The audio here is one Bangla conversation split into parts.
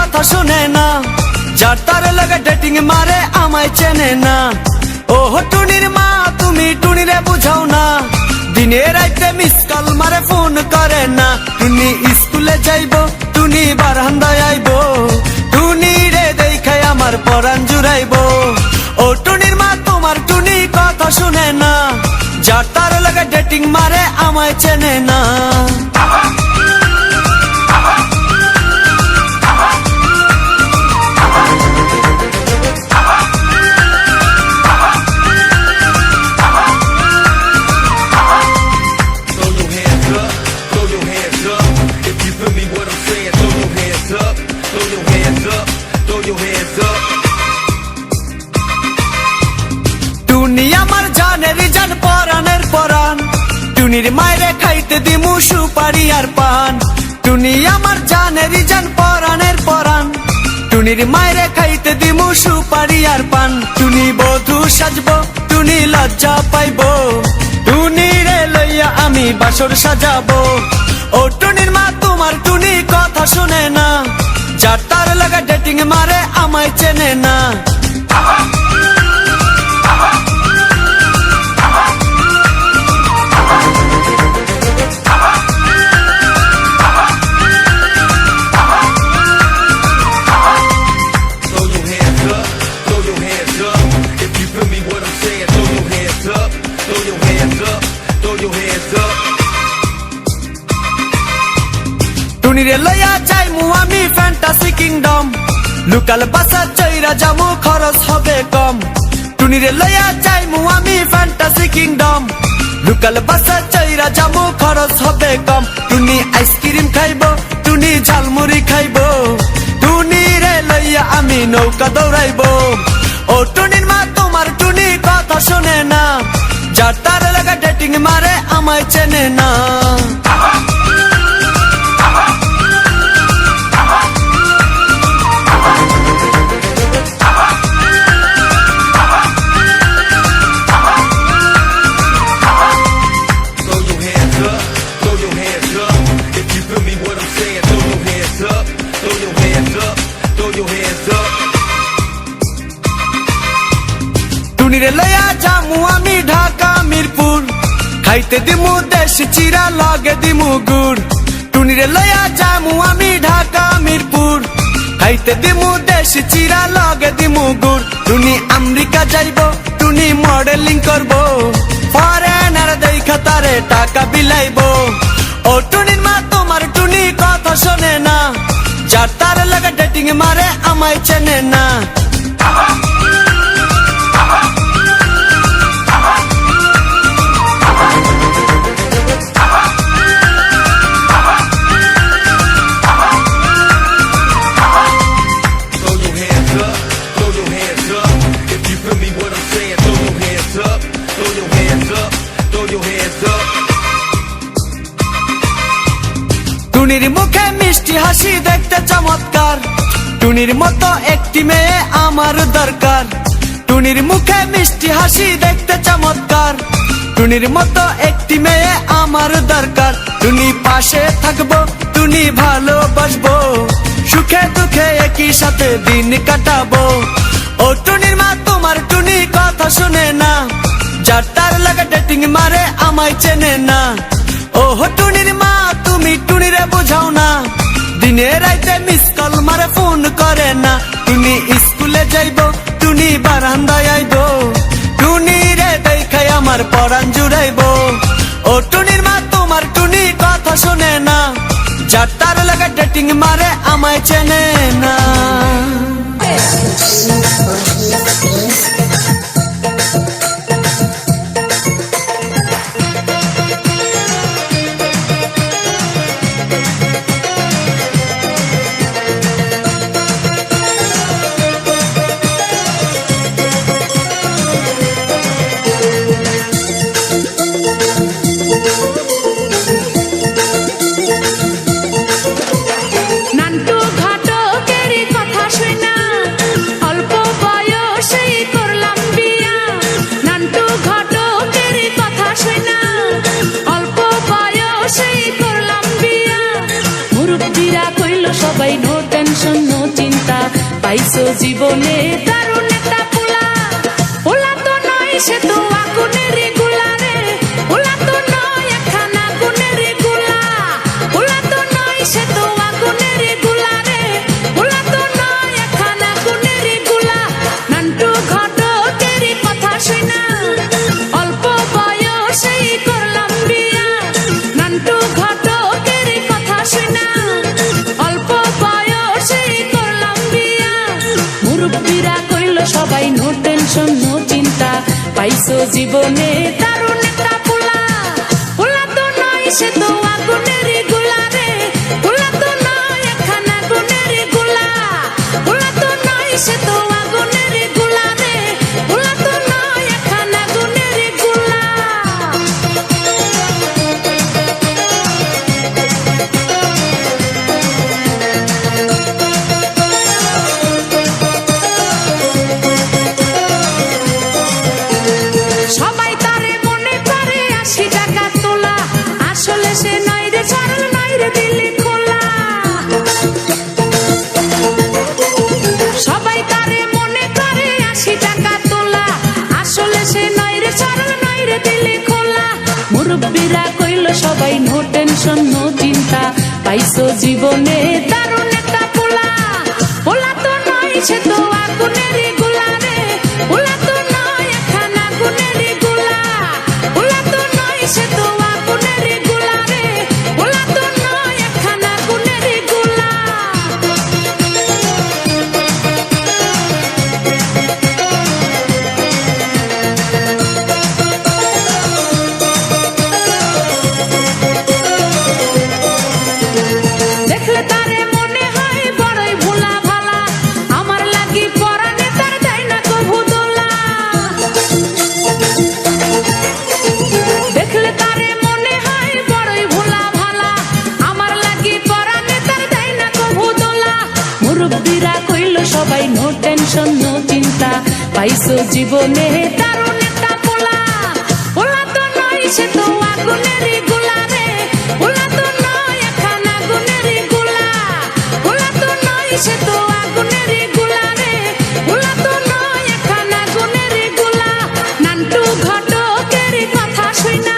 কথা শুনে না, যার তার লাগে ডেটিং মারে আমায় চেনে না। ও টুনির মা তুমি টুনিরে বুঝাও না, দিনে রাইতে মিস কল মারে ফোন করে না। টুনি স্কুলে যাইবো, টুনি বারান্দায় আইবো, টুনি রে দেখাই আমার পরাণ জুড়াইবো। ও টুনির মা তোমার টুনি কথা শুনে না, যার তার লাগে ডেটিং মারে আমায় চেনে না। টুনি আমার জানের জান পরানের পরান, টুনির মায়েরে খাইতে দিমু সুপারি আর পান। টুনি আমার জানের জান পরানের পরান, টুনির মায়েরে খাইতে দিমু সুপারি আর পান। টুনি বধূ সাজবো, টুনি লজ্জা পাইবো, টুনি রে লইয়া আমি বাসর সাজাবো। ও টুনির মা তোমার টুনি কথা শুনে না, যার তার লাগা ডেটিং মারে আমায় চেনে না। টুনিরে লইয়া যাইমু আমি ফ্যান্টাসি কিংডম, লোকাল বাসা চইরা যামু খরচ হবে কম। টুনিরে লইয়া যাইমু আমি ফ্যান্টাসি কিংডম, লোকাল বাসা চইরা যামু খরচ হবে কম। টুনি আইসক্রিম খাইবো, টুনি ঝালমুড়ি খাইবো, টুনি রে লইয়া আমি নৌকা দৌড়াইবো। ও টুনির মা তোমার টুনি কথা শুনে না, যার তার লাগা ডেটিং মারে আমায় চেনে না। টুনিরে লইয়া যামু আমি ঢাকা মিরপুর, খাইতে দিমু দেশি চিরা লগে দিমু গুড়। টুনিরে লইয়া যামু আমি ঢাকা মিরপুর, খাইতে দিমু দেশি চিরা লগে দিমু গুড়। টুনি আমেরিকা যাইবো, টুনি মডেলিং করবো, ফরেনার দেখা তারে টাকা বিলাইবো। ও টুনির মা তোমার টুনি কথা শোনে না, যার তার লাগা ডেটিং মারে আমায় চেনে না। টুনির মুখে মিষ্টি হাসি দেখতে চমৎকার, টুনির মতো একটি মেয়ে আমার দরকার। টুনির মুখে মিষ্টি হাসি দেখতে চমৎকার, টুনির মতো একটি মেয়ে আমার দরকার। টুনি পাশে থাকবো, টুনি ভালোবাসবো, সুখে দুঃখে একই সাথে দিন কাটাবো। ও টুনির মা তোমার টুনি কথা শুনে না, যার তার লাগা ডেটিং মারে আমায় চেনে না। ও টুনির মা তুমি টুনিরে বুঝাও না, দিনে রাইতে মিস কল মারে ফোন করে না। টুনি স্কুলে যাইবো, টুনি বারান্দায় আইবো, টুনি রে দেখাই আমার পরাণ জুড়াইবো। ও টুনির মা তোমার টুনি কথা শুনে না, যার তার লাগা ডেটিং মারে আমায় চেনে না। সবাই নো টেনশন নো পাইছো জীবনে দারুণ একটা পোলা। পোলা তো নয় সে তো আগুনের গোলা রে, পোলা তো নয় একখানা আগুনের গোলা। পোলা তো নয় সে তো আগুনের গোলা রে, পোলা তো নয় একখানা আগুনের গোলা। নান্টু ঘটকের কথা শুনা অল্প বয়সেই করলাম বিয়া। নান্টু ঘটকের কথা শুনা অল্প বয়সেই করলাম বিয়া। মুরব্বীরা কইল সবাই নো টেনশন নো চিন্তা, পাইছো জীবনে দারুণ একটা পোলা। পোলা তো নয় সে তো আগুনের গোলা রে, পোলা তো নয় একখানা আগুনের গোলা। পোলা তো নয় সে তো আগুনের গোলা রে, পোলা তো নয় একখানা আগুনের গোলা। সবাই তারে মনে করে 80 টাকা তোলা, আসলে সে নয় রে ছাড়ল নয় রে দিল্লি খোলা। সবাই তারে মনে করে 80 টাকা তোলা, আসলে সে নয় রে ছাড়ল নয় রে দিল্লি খোলা। মুরব্বীরা কইল সবাই নো টেনশন নো চিন্তা, পাইছো জীবনে দারুণ একটা পোলা। পোলা তো নয় সে তো আগুনের গোলা রে, পোলা তো নয় একখানা আগুনের গোলা। পোলা তো নয় সে তো আগুনের গোলা রে, পোলা তো নয় একখানা আগুনের গোলা। দেখলে তারে মনে হয় বড়ই ভোলা ভালা, আমার লাগি পরানে তার দেয় না কভু দোলা। দেখলে তারে মনে হয় বড়ই ভোলা ভালা, আমার লাগি পরানে তার দেয় না কভু দোলা। মুরব্বীরা কইল সবাই নো টেনশন নো চিন্তা, পাইছো জীবনে দারুণ একটা পোলা। পোলা তো নয় সে তো আগুনের গোলা রে, পোলা তো নয় একখানা আগুনের গোলা। পোলা তো নয় সে তো আগুনের গোলা রে, পোলা তো নয় একখানা আগুনের গোলা। নান্টু ঘটকের কথা শুনা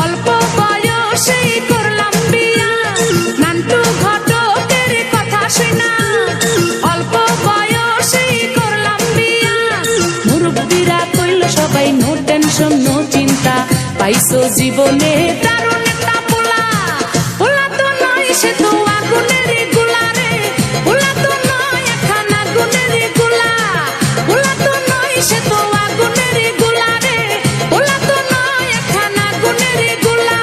অল্প বয়সেই করলাম বিয়া। নান্টু ঘটকের কথা শুনা অল্প বয়সেই করলাম বিয়া। মুরব্বীরা কইল সবাই নো টেনশন নো চিন্তা, পাইছো জীবনে দারুণ একটা পোলা। পোলা তো নয় সে তো আগুনের গোলা রে, পোলা তো নয় একখানা আগুনের গোলা। পোলা তো নয় সে তো আগুনের গোলা রে, পোলা তো নয় একখানা আগুনের গোলা।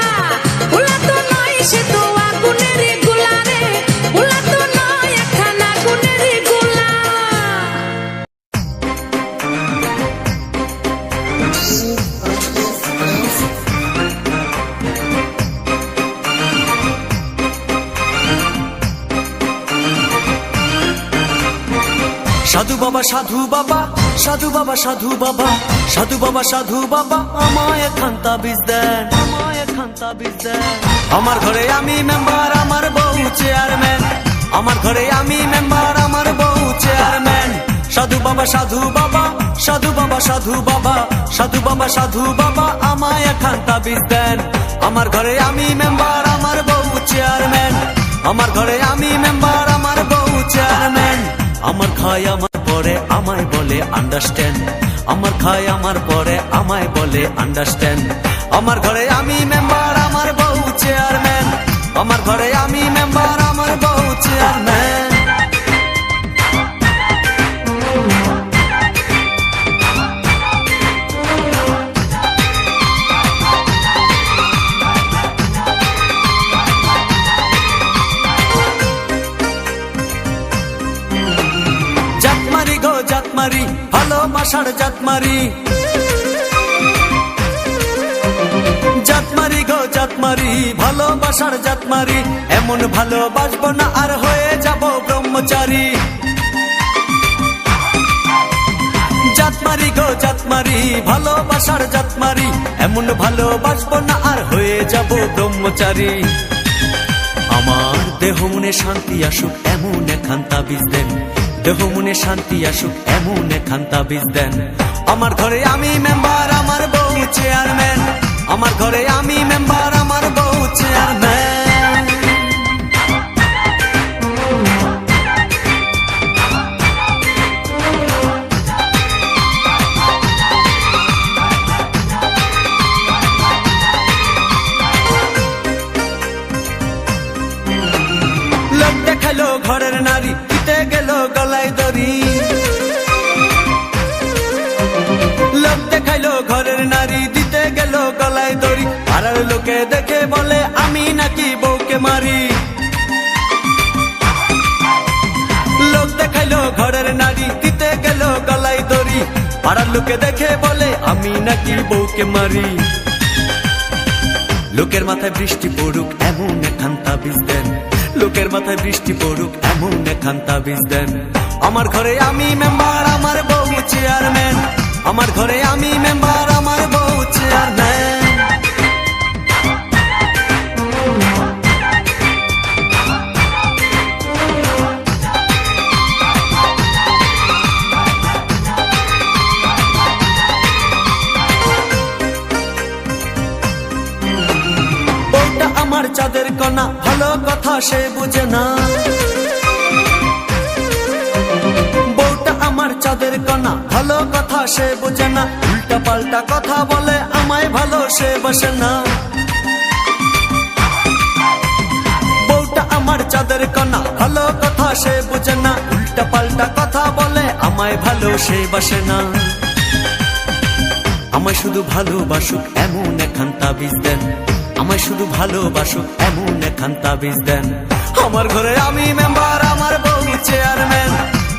পোলা তো নয় সে তো আগুনের গোলা রে, পোলা তো নয় একখানা আগুনের গোলা। সাধু বাবা সাধু বাবা সাধু বাবা সাধু বাবা সাধু বাবা সাধু বাবা, আমায় একখান তাবিজ দেন, আমায় একখান তাবিজ দেন। আমার ঘরে আমি মেম্বার, আমার বউ চেয়ারম্যান। আমার ঘরে আমি মেম্বার, আমার বউ চেয়ারম্যান। সাধু বাবা সাধু বাবা সাধু বাবা সাধু বাবা সাধু বাবা সাধু বাবা, আমায় একখান তাবিজ দেন। আমার ঘরে আমি মেম্বার, আমার বউ চেয়ারম্যান। আমার ঘরে আমি মেম্বার, আমার বউ চেয়ারম্যান। আমার খায় আমার পরে আমায় বলে আন্ডারস্ট্যান্ড, আমার খায় আমার পরে আমায় বলে আন্ডারস্ট্যান্ড। আমার ঘরে আমি মেম্বার, আমার বউ চেয়ারম্যান। আমার ঘরে আমি মেম্বার, আমার বউ চেয়ারম্যান। জাতমারি গো জাতমারি, ভালোবাসার জাতমারি। জাতমারি গো জাতমারি, ভালোবাসার জাতমারি। এমন ভালোবাসবো না আর হয়ে যাব ব্রহ্মচারী। জাতমারি গো জাতমারি, ভালোবাসার জাতমারি। এমন ভালোবাসবো না আর হয়ে যাব ব্রহ্মচারী। আমার দেহ মনে শান্তি আসুক এমন একখান তাবিজ দেন। দেহ মনে শান্তি আসুক এমন এখান তাবিজ দেন। আমার ঘরে আমি মেম্বার, আমার বউ চেয়ারম্যান। আমার ঘরে আমি মেম্বার, আমার বউ চেয়ারম্যান। লোক দেখালো ঘরের নারী, দিতে গেল গলায় দড়ি। লোক দেখাইলো ঘরের নারী, দিতে গেল গলায় দড়ি। পাড়ার লোকে দেখে বলে আমি নাকি বউকে মারি। লোক দেখাইলো ঘরের নারী, দিতে গেল গলায় দড়ি। পাড়ার লোকে দেখে বলে আমি নাকি বউকে মারি। লোকের মাথায় বৃষ্টি পড়ুক এমন এখান তাবিজ দেন। লোকের মাথায় বৃষ্টি পড়ুক এমন এখান তাবিজ দেন। আমার ঘরে আমি মেম্বার, আমার বউ চেয়ারম্যান। আমার ঘরে আমি মেম্বার, আমার বউ চেয়ারম্যান। বউটা আমার চাঁদের কণা, ভালো কথা সে বুঝে না। বউটা আমার চাঁদের কণা, ভালো কথা সে বুঝে না। উল্টা পাল্টা কথা বলে আমায় ভালো সে বসে না। বউটা আমার চাঁদের কণা, ভালো কথা সে বুঝে না। উল্টা পাল্টা কথা বলে আমায় ভালো সে বসে না। আমায় শুধু ভালোবাসুক এমন এখান তাবিজ দেন। আমায় শুধু ভালোবাসুক এমন এখান তাবিজ দেন। আমার ঘরে আমি মেম্বার, আমার বউ চেয়ারম্যান।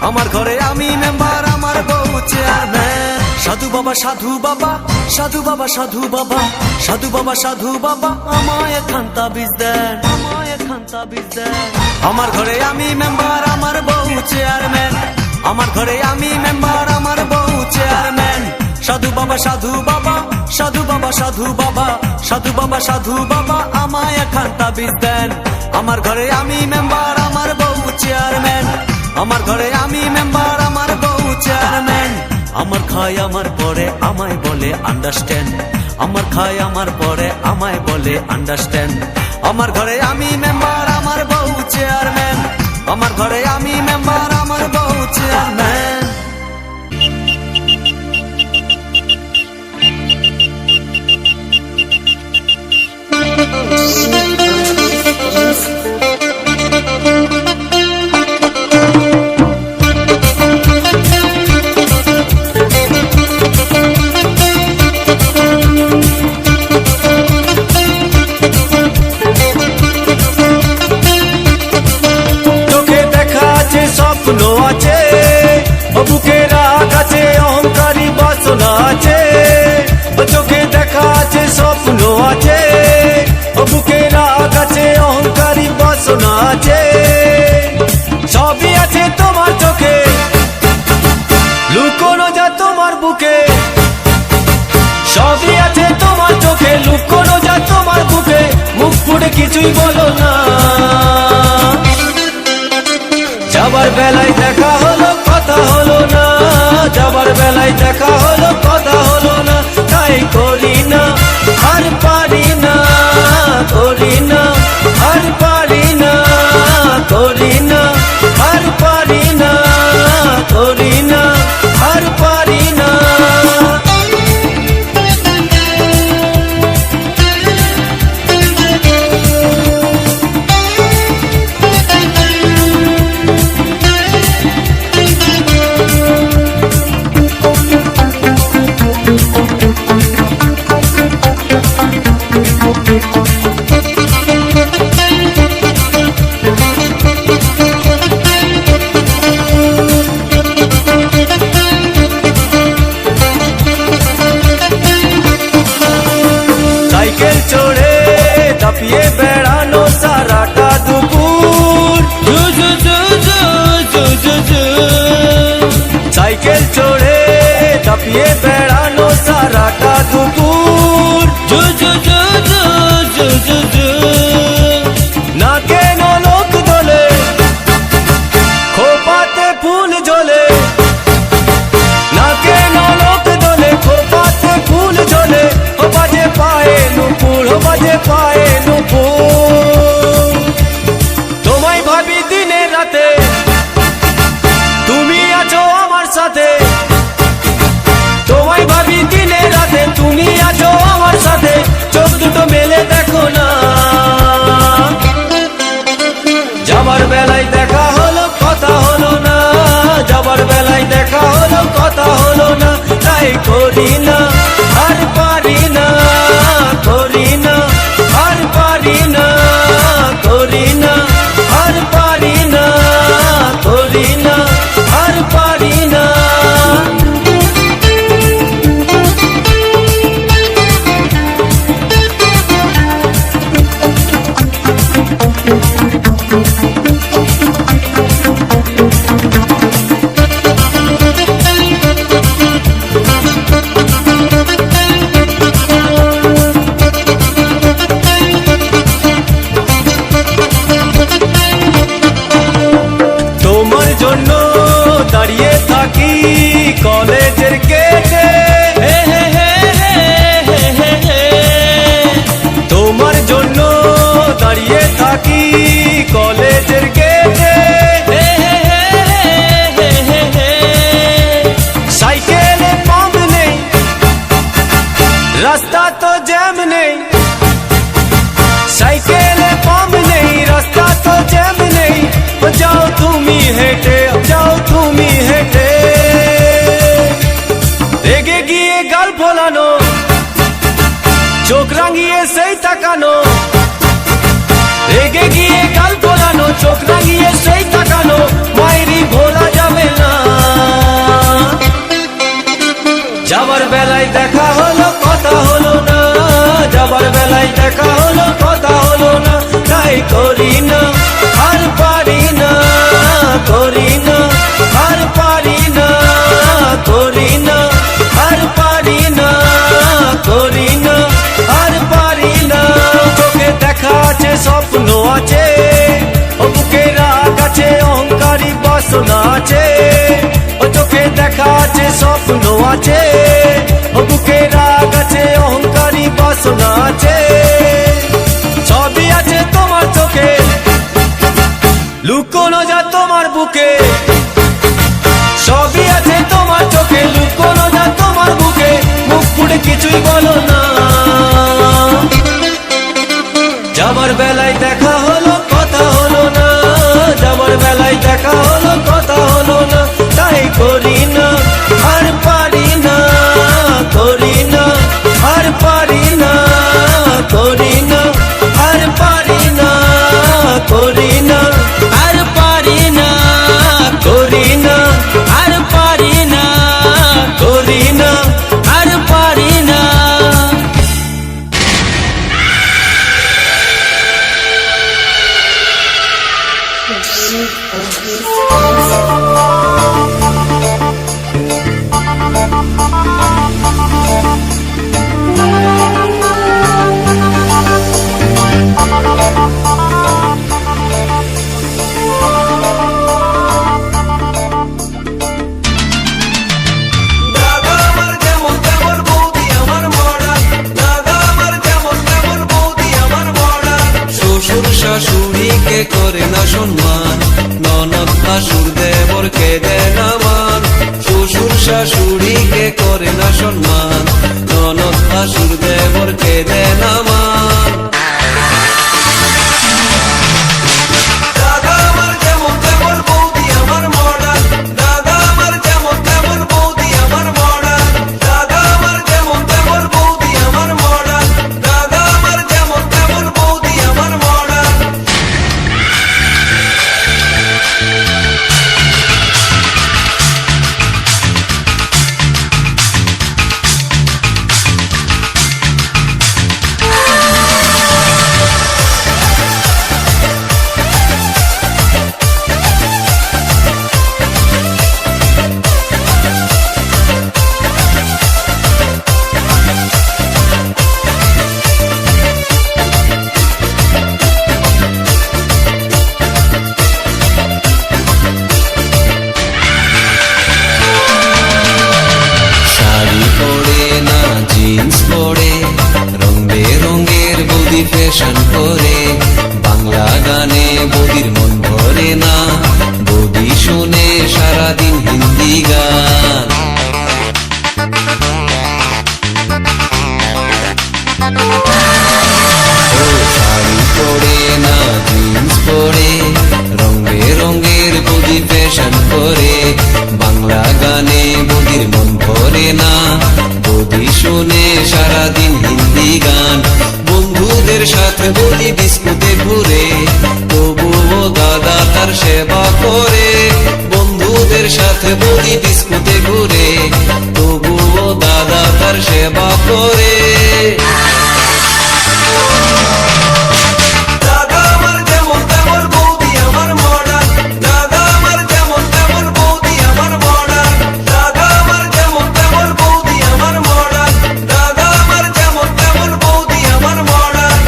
আমার ঘরে আমি মেম্বার, আমার বউ চেয়ারম্যান। সাধু বাবা, সাধু বাবা, সাধু বাবা, সাধু বাবা, সাধু বাবা, সাধু বাবা, আমায় এখান তাবিজ দেন। আমায় এখান তাবিজ দেন। আমার ঘরে আমি মেম্বার, আমার বউ চেয়ারম্যান। আমার ঘরে আমি মেম্বার, আমার বউ চেয়ারম্যান। সাধু বাবা, সাধু বাবা, সাধু বাবা, সাধু বাবা, সাধু বাবা, সাধু বাবা, আমায় এখান তাবিজ দেন। আমার ঘরে আমি মেম্বার, আমার বউ চেয়ারম্যান। আমার ঘরে আমি মেম্বার, আমার বউ চেয়ারম্যান। আমার খায় আমার পরে আমায় বলে আন্ডারস্ট্যান্ড। আমার খায় আমার পরে আমায় বলে আন্ডারস্ট্যান্ড। আমার ঘরে আমি মেম্বার, আমার বউ চেয়ারম্যান। আমার ঘরে আমি মেম্বার, আমার বউ চেয়ারম্যান। তোকে দেখা আছে, স্বপ্ন আছে, বুকে রাগ আছে, অহংকারী বাসনা আছে। চোখে দেখা আছে, স্বপ্ন আছে, বুকে রাগ আছে, অহংকারী বাসনা আছে। সবই আছে তোমার চোখে, লুকোনো যা তোমার বুকে। সবই আছে তোমার চোখে, লুকোনো যা তোমার বুকে। মুখ ফুটে কিছুই বলো না। যাবার বেলায় দেখা হলো, কথা হলো না। যাবার বেলায় দেখা হলো, কথা হলো না। তাই করি না, আর পারি না, করি না, আর পারি না, করি না, আর পারি না, করি না, আর পারি না। বেলায় দেখা হলো কথা হলো না, যাবার বেলায় দেখা হলো কথা হলো না, তাই করি না আর পারি না, করি না আর পারি না, করি না আর পারি না, করি না আর পারি না। তোমার জন্য দাঁড়িয়ে থাকি কলেজের গেটে, তোমার জন্য দাঁড়িয়ে থাকি কলেজের গেটে, সাইকেলে পাম্প নেই, রাস্তা তো জ্যাম নেই, সাইকেলে পাম্প নেই, রাস্তা তো জ্যাম নেই, যাও তুমি হেঁটে, যাও তুমি হেঁটে, রেগে গিয়ে গাল ফোলানো, চোখ রাঙিয়ে সেই তাকানো, রেগে গিয়ে গাল ফোলানো, চোখ রাঙিয়ে সেই তাকানো, মায়েরই ভোলা যাবে না। যাবার বেলায় দেখা হলো কথা হলো না, যাবার বেলায় দেখা হলো কথা হলো না, তাই করি না আর পারি না, করি না আর পারি না, করি না আর পারি না, করি না আর পারি না। চোখে দেখা আছে স্বপ্ন আছে, ও বুকে রাগ আছে অহংকারী বাসনা আছে, ও চোখে দেখা আছে স্বপ্ন আছে, ও বুকে রাগ আছে অহংকারী বাসনা আছে, সবই আছে তোমার চোখে, লুকোনো যা তোমার বুকে, সবই আছে তোমার চোখে, লুকোনো যা তোমার বুকে, মুখ ফুটে কিছুই বলো না। যাবার বেলায় দেখা হলো কথা হলো না, যাবার বেলায় দেখা হলো কথা হলো না, তাই করি না আর পারি না, করি না আর পারি না, করি না আর পারি না, করি না আর পারি না, করি না আর পারি না, করি না আর পারি না। শাশুড়িকে করে না সম্মান, ননদ শাশুর দেবরকে দেয় না মান, শ্বশুর শাশুড়িকে করে না সম্মান, ননদ শাশুর দেবরকে দেয় না মান। দাদা আমার যেমন তেমন বৌদি আমার মডার্ন, দাদা আমার যেমন তেমন বৌদি আমার মডার্ন, দাদা আমার যেমন তেমন বৌদি আমার মডার্ন, দাদা আমার যেমন তেমন বৌদি আমার মডার্ন। ফ্যাশন করে বাংলা গানে বদির মন ভরে না, বদি শুনে সারাদিন হিন্দি গান। শাড়ি পরে না জিন্স পরে রং বেরঙের করে বাংলা গানে বৌদির মন ভরে না বৌদি শুনে সারাদিন হিন্দি গান বন্ধুদের সাথে বৌদি ডিস্কোতে ঘুরে তবুও দাদা তার সেবা করে বন্ধুদের সাথে বৌদি ডিস্কোতে ঘুরে তবুও দাদা তার সেবা করে দাদা আমার যেমন তেমন বৌদি আমার মডার্ন দাদা আমার যেমন তেমন বৌদি আমার মডার্ন দাদা আমার যেমন তেমন বৌদি আমার মডার্ন দাদা আমার যেমন তেমন বৌদি আমার মডার্ন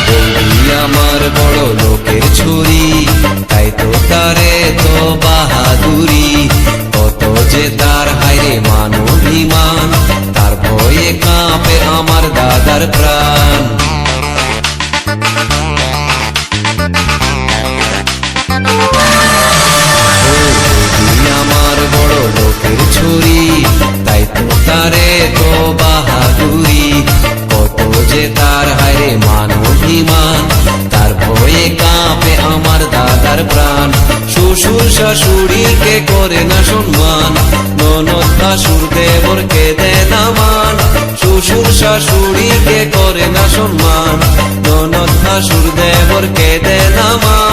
বৌদি আমার বড় লোকের ছুরি তাই তো তারে তো বাহাদুরি কত যে তার হাইরে মান অভিমান তার ভয়ে কাঁপে আমার দাদার প্রাণ বৌদি আমার বড় লোকের ছুরি তাই তো তারে তো বাহাদুরি কত যে তার হায়রে মান অভিমান তার ভয়ে কাঁপে আমার দাদার প্রাণ শ্বশুর শাশুড়িকে করে না সম্মান ননদ ভাসুর দেবরকে দেয় না মান শ্বশুর শাশুড়িকে করে না সম্মান ননদ ভাসুর দেবরকে দেয় না মান